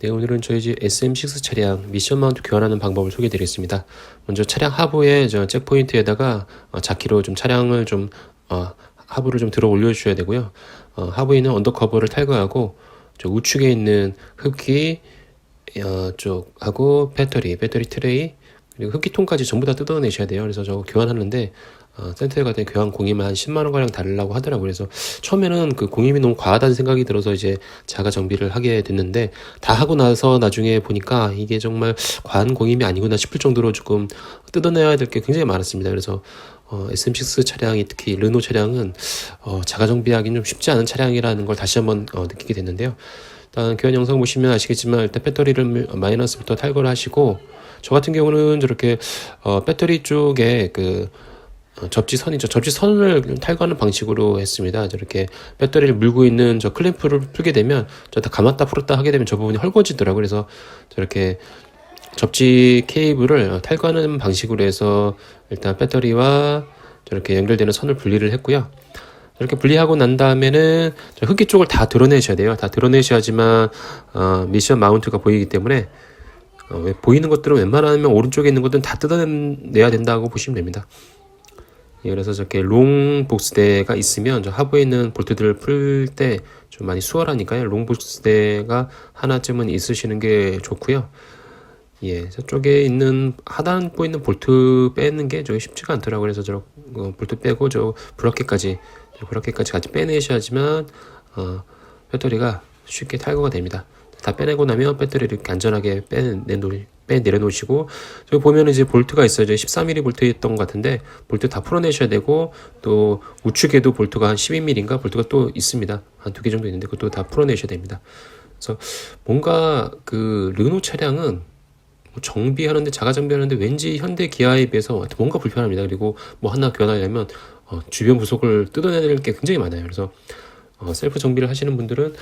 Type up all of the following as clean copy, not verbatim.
네, 오늘은 저희 집 SM6 차량 미션 마운트 교환하는 방법을 소개해 드리겠습니다. 먼저 차량 하부에 저 잭포인트에다가 자키로 좀 차량을 좀 하부를 좀 들어 올려 주셔야 되고요. 하부에 있는 언더커버를 탈거하고 저 우측에 있는 흡기 쪽하고 배터리 트레이 그리고 흡기통까지 전부 다 뜯어내셔야 돼요. 그래서 저거 교환하는데 센터에 갔더니 교환 공임을 한 10만원 가량 달라고 하더라고요. 그래서 처음에는 그 공임이 너무 과하다는 생각이 들어서 이제 자가 정비를 하게 됐는데, 다 하고 나서 나중에 보니까 이게 정말 과한 공임이 아니구나 싶을 정도로 조금 뜯어내야 될 게 굉장히 많았습니다. 그래서 SM6 차량이, 특히 르노 차량은 자가 정비하기는 좀 쉽지 않은 차량이라는 걸 다시 한번 느끼게 됐는데요. 일단 교환 영상 보시면 아시겠지만, 일단 배터리를 마이너스부터 탈거를 하시고, 저 같은 경우는 저렇게 배터리 쪽에 그 접지선이죠. 접지선을 탈거하는 방식으로 했습니다. 저렇게 배터리를 물고 있는 저 클램프를 풀게 되면, 저 다 감았다 풀었다 하게 되면 저 부분이 헐거지더라고요. 그래서 저렇게 접지 케이블을 탈거하는 방식으로 해서 일단 배터리와 저렇게 연결되는 선을 분리를 했고요. 이렇게 분리하고 난 다음에는 흡기 쪽을 다 드러내셔야 돼요. 다 드러내셔야지만 미션 마운트가 보이기 때문에, 보이는 것들은 웬만하면 오른쪽에 있는 것들은 다 뜯어내야 된다고 보시면 됩니다. 그래서 저렇게 롱 복스대가 있으면 저 하부에 있는 볼트들을 풀 때 좀 많이 수월하니까요. 롱 복스대가 하나쯤은 있으시는 게 좋고요. 저쪽에 있는 하단 보이는 볼트 빼는 게 저기 쉽지가 않더라고요. 그래서 저 볼트 빼고 저 브라켓까지 같이 빼내셔야지만 배터리가 쉽게 탈거가 됩니다. 다 빼내고 나면 배터리를 이렇게 안전하게 내려놓으시고, 저기 보면 이제 볼트가 있어요. 13mm 볼트였던 것 같은데, 볼트 다 풀어내셔야 되고, 또 우측에도 볼트가 한 12mm인가 볼트가 또 있습니다. 한 2개 정도 있는데 그것도 다 풀어내셔야 됩니다. 그래서 뭔가 그 르노 차량은 정비하는데, 자가 정비하는데 왠지 현대 기아에 비해서 뭔가 불편합니다. 그리고 뭐 하나 교환하려면 주변 부속을 뜯어내야 게 굉장히 많아요. 그래서 셀프 정비를 하시는 분들은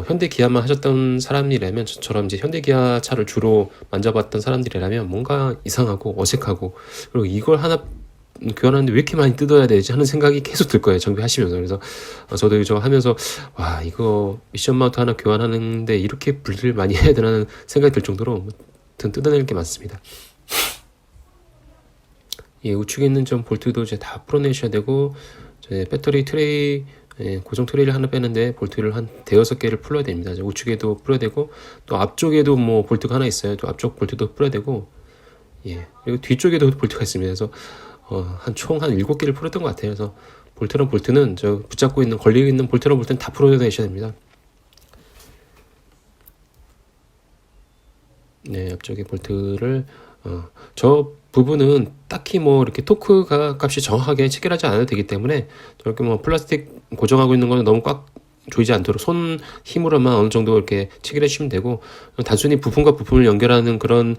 현대 기아만 하셨던 사람이라면, 저처럼 이제 현대 기아 차를 주로 만져봤던 사람들이라면 뭔가 이상하고 어색하고, 그리고 이걸 하나 교환하는데 왜 이렇게 많이 뜯어야 되지 하는 생각이 계속 들 거예요, 정비하시면서. 그래서 저도 이거 하면서 와, 이거 미션 마운트 하나 교환하는데 이렇게 분리를 많이 해야 되나는 생각이 들 정도로 뜯어낼 게 많습니다. 우측에 있는 좀 볼트도 이제 다 풀어내셔야 되고, 배터리 트레이, 고정 트레이를 하나 빼는데 볼트를 한 5-6개를 풀어야 됩니다. 우측에도 풀어야 되고, 또 앞쪽에도 뭐 볼트가 하나 있어요. 또 앞쪽 볼트도 풀어야 되고, 그리고 뒤쪽에도 볼트가 있습니다. 그래서 총 한 7개를 풀었던 것 같아요. 그래서 볼트랑 볼트는 저 붙잡고 있는, 걸리고 있는 볼트랑 볼트는 다 풀어내셔야 됩니다. 앞쪽에 볼트를 저 부분은 딱히 뭐 이렇게 토크가 값이 정확하게 체결하지 않아도 되기 때문에, 저렇게 뭐 플라스틱 고정하고 있는 거는 너무 꽉 조이지 않도록 손 힘으로만 어느 정도 이렇게 체결해 주시면 되고, 단순히 부품과 부품을 연결하는 그런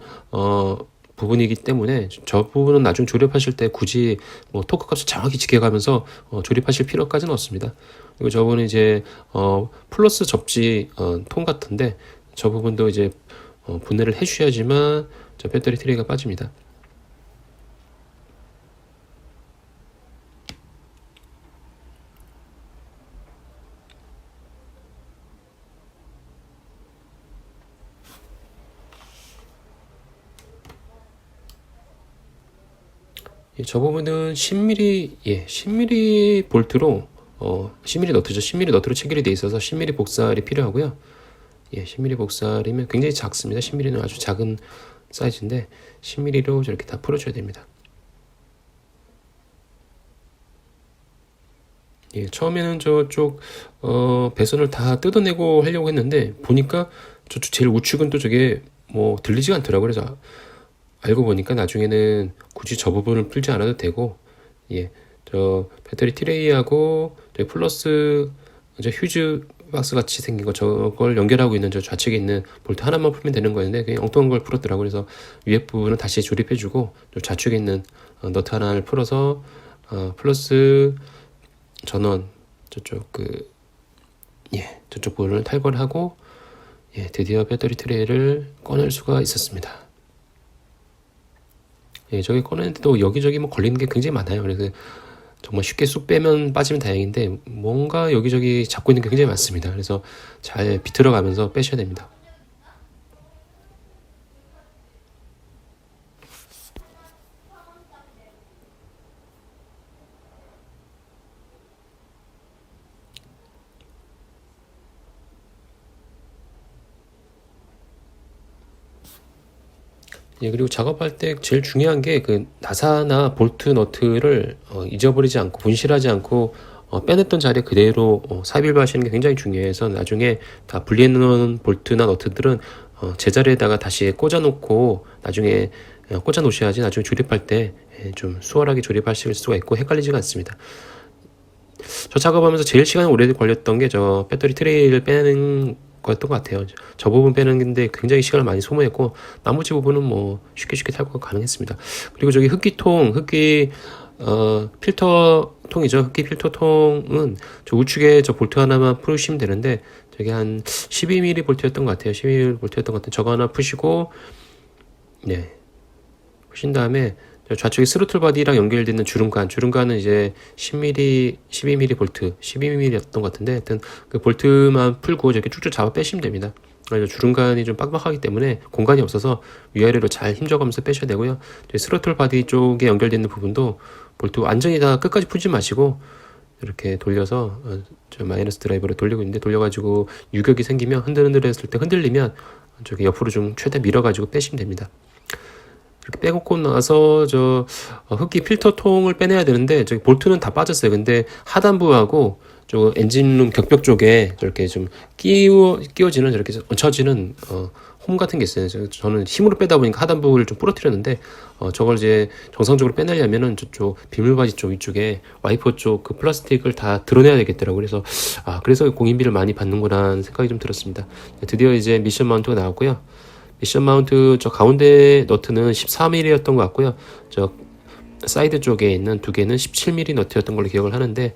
부분이기 때문에 저 부분은 나중 조립하실 때 굳이 뭐 토크 값을 정확히 지켜가면서 조립하실 필요까지는 없습니다. 그리고 저거는 이제 플러스 접지 통 같은데, 저 부분도 이제 분해를 해주셔야지만 저 배터리 트레이가 빠집니다. 저 부분은 10mm 볼트로 10mm 너트죠. 10mm 너트로 체결이 되어 있어서 10mm 복살이 필요하고요. 10mm 복살이면 굉장히 작습니다. 10mm는 아주 작은 사이즈인데 10mm로 저렇게 다 풀어줘야 됩니다. 처음에는 저쪽 배선을 다 뜯어내고 하려고 했는데, 보니까 저쪽 제일 우측은 또 저게 뭐 들리지가 않더라고요. 그래서 알고 보니까 나중에는 굳이 저 부분을 풀지 않아도 되고, 저 배터리 트레이하고 저 플러스 저 휴즈 박스 같이 생긴 거, 저걸 연결하고 있는 저 좌측에 있는 볼트 하나만 풀면 되는 거였는데 그냥 엉뚱한 걸 풀었더라고요. 그래서 위에 부분은 다시 조립해주고, 저 좌측에 있는 너트 하나를 풀어서 플러스 전원 저쪽 저쪽 부분을 탈거를 하고, 드디어 배터리 트레이를 꺼낼 수가 있었습니다. 저기 꺼내는데도 여기저기 뭐 걸리는 게 굉장히 많아요. 그래서 정말 쉽게 쑥 빼면 빠지면 다행인데, 뭔가 여기저기 잡고 있는 게 굉장히 많습니다. 그래서 잘 비틀어 가면서 빼셔야 됩니다. 예, 그리고 작업할 때 제일 중요한 게 그 나사나 볼트 너트를 잊어버리지 않고 분실하지 않고 빼냈던 자리에 그대로 삽입하시는 게 굉장히 중요해서 나중에 다 분리해 놓은 볼트나 너트들은 제자리에다가 다시 꽂아 놓고 나중에 꽂아 놓으셔야지 나중에 조립할 때 좀 수월하게 조립하실 수가 있고 헷갈리지가 않습니다. 저 작업하면서 제일 시간이 오래 걸렸던 게 저 배터리 트레이를 빼는 거였던 것 같아요. 저 부분 빼는 건데 굉장히 시간을 많이 소모했고 나머지 부분은 뭐 쉽게 탈거가 가능했습니다. 그리고 저기 흡기 필터 통이죠. 흡기 필터 통은 저 우측에 저 볼트 하나만 풀으시면 되는데 저게 한 12mm 볼트였던 것 같아요. 12mm 볼트였던 것 같아요. 저거 하나 푸시고 네 푸신 다음에 좌측에 스로틀 바디랑 연결되는 주름관은 이제 10mm, 12mm 볼트, 12mm였던 것 같은데, 하여튼 그 볼트만 풀고 이렇게 쭉쭉 잡아 빼시면 됩니다. 그래서 주름관이 좀 빡빡하기 때문에 공간이 없어서 위아래로 잘 힘줘가면서 빼셔야 되고요. 스로틀 바디 쪽에 연결되는 부분도 볼트 완전히 다 끝까지 풀지 마시고 이렇게 돌려서 저 마이너스 드라이버를 돌리고 있는데 돌려가지고 유격이 생기면 흔들흔들했을 때 흔들리면 저기 옆으로 좀 최대 밀어가지고 빼시면 됩니다. 이렇게 빼고 나서 저 흡기 필터 통을 빼내야 되는데 저기 볼트는 다 빠졌어요. 근데 하단부하고 저 엔진룸 격벽 쪽에 저렇게 좀 끼워지는 저렇게 얹혀지는 홈 같은 게 있어요. 저는 힘으로 빼다 보니까 하단부를 좀 부러뜨렸는데 저걸 이제 정상적으로 빼내려면은 저쪽 비물바지 쪽 위쪽에 와이퍼 쪽 그 플라스틱을 다 드러내야 되겠더라고요. 그래서 그래서 공인비를 많이 받는구나 생각이 좀 들었습니다. 드디어 이제 미션 마운트가 나왔고요. 미션 마운트 저 가운데 너트는 14mm였던 것 같고요. 저 사이드 쪽에 있는 두 개는 17mm 너트였던 걸로 기억을 하는데,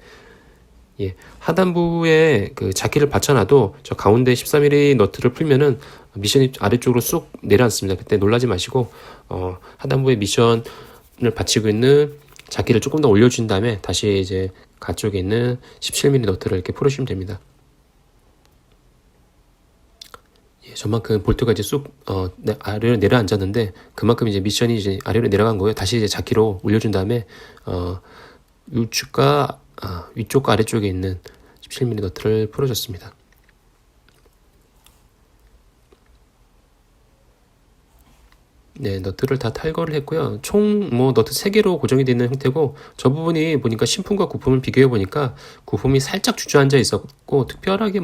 예, 하단부에 그 자키를 받쳐놔도 저 가운데 14mm 너트를 풀면은 미션이 아래쪽으로 쑥 내려앉습니다. 그때 놀라지 마시고 하단부에 미션을 받치고 있는 자키를 조금 더 올려준 다음에 다시 이제 가쪽에 있는 17mm 너트를 이렇게 풀으시면 됩니다. 저만큼 볼트가 이제 쑥 아래로 내려앉았는데 그만큼 이제 미션이 이제 아래로 내려간 거예요. 다시 이제 자키로 올려준 다음에 우측과 위쪽과 아래쪽에 있는 17mm 너트를 풀어줬습니다. 네, 너트를 다 탈거를 했고요. 총 너트 3개로 고정이 되어 있는 형태고 저 부분이 보니까 신품과 구품을 비교해 보니까 구품이 살짝 주저앉아 있었고 특별하게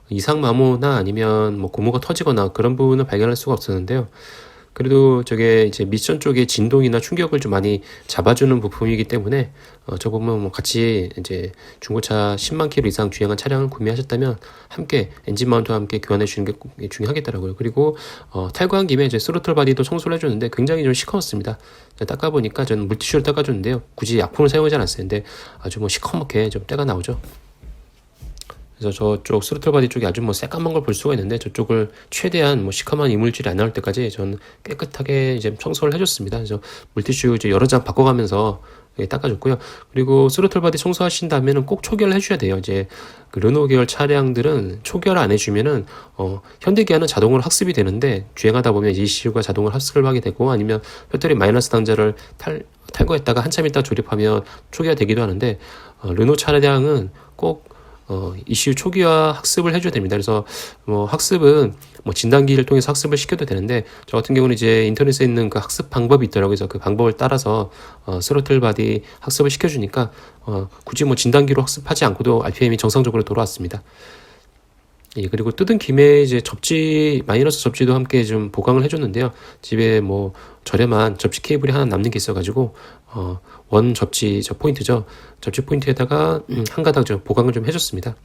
이상 마모나 아니면 고무가 터지거나 그런 부분을 발견할 수가 없었는데요. 그래도 저게 이제 미션 쪽에 진동이나 충격을 좀 많이 잡아주는 부품이기 때문에 저 부분 같이 이제 중고차 10만 킬로 이상 주행한 차량을 구매하셨다면 함께 엔진 마운트와 함께 교환해 주는 게 중요하겠더라고요. 그리고 탈거한 김에 이제 스로틀 바디도 청소를 해줬는데 굉장히 좀 시커멓습니다. 닦아보니까 저는 물티슈로 닦아줬는데요. 굳이 약품을 사용하지 않았어요. 근데 아주 시커멓게 좀 때가 나오죠. 그래서 저쪽 스로틀 바디 쪽이 아주 새까만 걸 볼 수가 있는데 저쪽을 최대한 시커먼 이물질이 안 나올 때까지 저는 깨끗하게 이제 청소를 해줬습니다. 그래서 물티슈 이제 여러 장 바꿔가면서 닦아줬고요. 그리고 스로틀 바디 청소하신 다음에는 꼭 초기화를 해줘야 돼요. 이제 그 르노 계열 차량들은 초기화를 안 해주면은 현대기아는 자동으로 학습이 되는데 주행하다 보면 ECU가 자동으로 학습을 하게 되고 아니면 배터리 마이너스 단자를 탈거했다가 한참 있다 조립하면 초기화 되기도 하는데 르노 차량은 꼭 ECU 초기화 학습을 해줘야 됩니다. 그래서 학습은 진단기를 통해서 학습을 시켜도 되는데 저 같은 경우는 이제 인터넷에 있는 그 학습 방법이 있더라고요. 그래서 그 방법을 따라서 스로틀 바디 학습을 시켜주니까 굳이 진단기로 학습하지 않고도 RPM이 정상적으로 돌아왔습니다. 예, 그리고 뜯은 김에 이제 마이너스 접지도 함께 좀 보강을 해줬는데요. 집에 저렴한 접지 케이블이 하나 남는 게 있어가지고, 원 접지, 포인트죠. 접지 포인트에다가, 한 가닥 좀 보강을 좀 해줬습니다.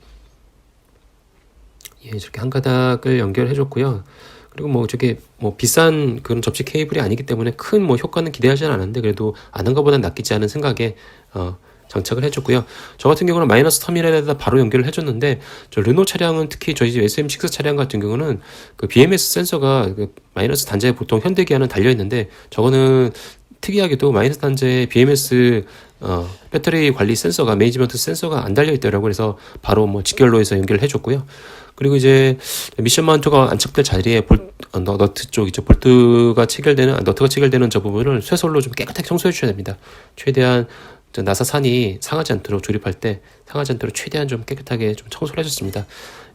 예, 저렇게 한 가닥을 연결해줬고요. 그리고 저게 비싼 그런 접지 케이블이 아니기 때문에 큰 효과는 기대하지는 않았는데, 그래도 아는 것보다는 낫겠지 않은 생각에, 장착을 해줬고요. 저 같은 경우는 마이너스 터미널에다 바로 연결을 해줬는데 저 르노 차량은 특히 저희 집 SM6 차량 같은 경우는 그 BMS 센서가 그 마이너스 단자에 보통 현대기아는 달려 있는데 저거는 특이하게도 마이너스 단자에 BMS 배터리 관리 센서가 매니지먼트 센서가 안 달려 있더라고요. 그래서 바로 직결로 해서 연결을 해줬고요. 그리고 이제 미션 마운트가 안착될 자리에 너트 쪽 있죠. 너트가 체결되는 저 부분을 쇠솔로 좀 깨끗하게 청소해 주셔야 됩니다. 최대한 나사산이 상하지 않도록 조립할 때 상하지 않도록 최대한 좀 깨끗하게 좀 청소를 해줬습니다.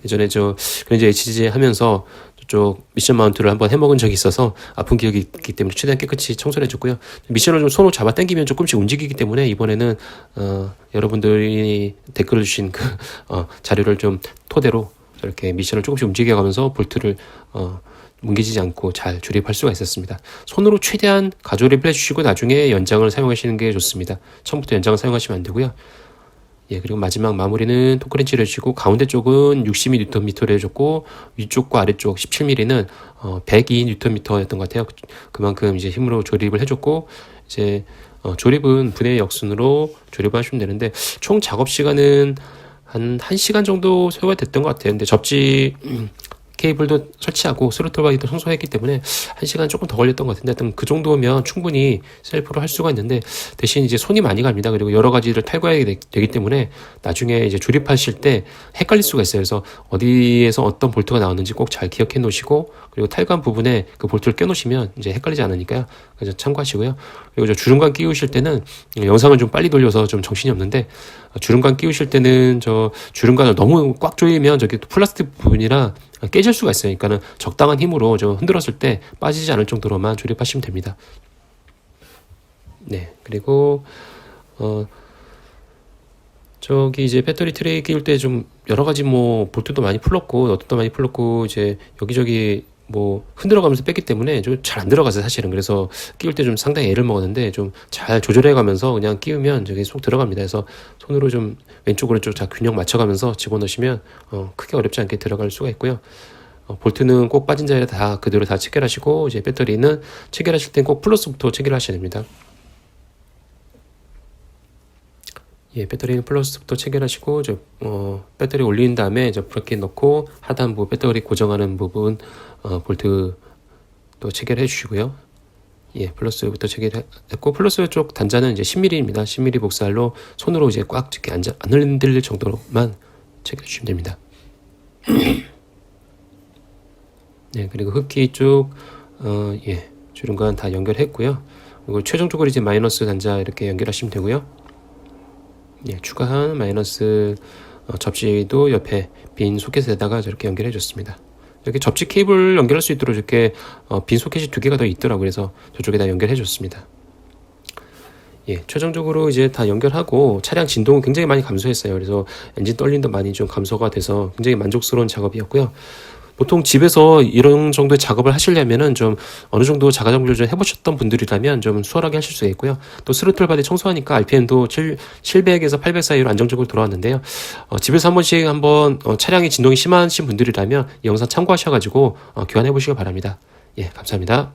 예전에 이제 HG 하면서 저쪽 미션 마운트를 한번 해먹은 적이 있어서 아픈 기억이 있기 때문에 최대한 깨끗이 청소를 해줬고요. 미션을 좀 손으로 잡아 당기면 조금씩 움직이기 때문에 이번에는 여러분들이 댓글을 주신 그 자료를 좀 토대로 이렇게 미션을 조금씩 움직여가면서 볼트를 뭉개지지 않고 잘 조립할 수가 있었습니다. 손으로 최대한 가조립을 해주시고 나중에 연장을 사용하시는 게 좋습니다. 처음부터 연장을 사용하시면 안 되고요. 예, 그리고 마지막 마무리는 토크렌치를 해주시고 가운데 쪽은 62Nm를 해줬고 위쪽과 아래쪽 17mm는 102Nm였던 것 같아요. 그만큼 이제 힘으로 조립을 해줬고 이제 조립은 분해 역순으로 조립을 하시면 되는데 총 작업 시간은 한 1시간 정도 소요가 됐던 것 같아요. 근데 접지 케이블도 설치하고 스로틀 바디도 청소했기 때문에 1시간 조금 더 걸렸던 것 같은데 하여튼 그 정도면 충분히 셀프로 할 수가 있는데 대신 이제 손이 많이 갑니다. 그리고 여러 가지를 탈거해야 되기 때문에 나중에 이제 조립하실 때 헷갈릴 수가 있어요. 그래서 어디에서 어떤 볼트가 나왔는지 꼭 잘 기억해 놓으시고 그리고 탈거한 부분에 그 볼트를 껴 놓으시면 이제 헷갈리지 않으니까요. 그래서 참고하시고요. 그리고 저 주름관 끼우실 때는 영상을 좀 빨리 돌려서 좀 정신이 없는데 주름관 끼우실 때는 저 주름관을 너무 꽉 조이면 저기 플라스틱 부분이라 깨질 수가 있어요. 그러니까는 적당한 힘으로 좀 흔들었을 때 빠지지 않을 정도로만 조립하시면 됩니다. 네, 그리고 저기 이제 배터리 트레이 끼울 때 좀 여러 가지 뭐 볼트도 많이 풀렀고 너트도 많이 풀렀고 이제 여기저기 뭐 흔들어가면서 뺐기 때문에 좀 잘 안 들어가서 사실은 그래서 끼울 때 좀 상당히 애를 먹었는데 좀 잘 조절해가면서 그냥 끼우면 저기 쏙 들어갑니다. 그래서 손으로 좀 왼쪽으로 좀 잘 균형 맞춰가면서 집어넣으시면 크게 어렵지 않게 들어갈 수가 있고요. 볼트는 꼭 빠진 자리에 다 그대로 다 체결하시고 이제 배터리는 체결하실 땐 꼭 플러스부터 체결하셔야 됩니다. 예, 배터리는 플러스부터 체결하시고 배터리 올린 다음에 브레이크 넣고 하단부 배터리 고정하는 부분 볼트 또 체결해 주시고요. 예, 플러스부터 체결했고 플러스 쪽 단자는 이제 10mm입니다. 10mm 복사알로 손으로 이제 꽉 이렇게 안 흔들릴 정도로만 체결해 주시면 됩니다. 네, 그리고 흡기 쪽 예, 주름관 다 연결했고요. 그리고 최종적으로 이제 마이너스 단자 이렇게 연결하시면 되고요. 예, 추가한 마이너스 접지도 옆에 빈 소켓에다가 저렇게 연결해 줬습니다. 이렇게 접지 케이블 연결할 수 있도록 이렇게 빈 소켓이 2개가 더 있더라고요. 그래서 저쪽에다 연결해 줬습니다. 예, 최종적으로 이제 다 연결하고 차량 진동은 굉장히 많이 감소했어요. 그래서 엔진 떨림도 많이 좀 감소가 돼서 굉장히 만족스러운 작업이었고요. 보통 집에서 이런 정도의 작업을 하시려면은 좀 어느 정도 자가정비를 좀 해보셨던 분들이라면 좀 수월하게 하실 수 있고요. 또 스로틀 바디 청소하니까 RPM도 700에서 800 사이로 안정적으로 돌아왔는데요. 집에서 한 번씩 차량이 진동이 심하신 분들이라면 이 영상 참고하셔가지고 교환해 보시기 바랍니다. 예, 감사합니다.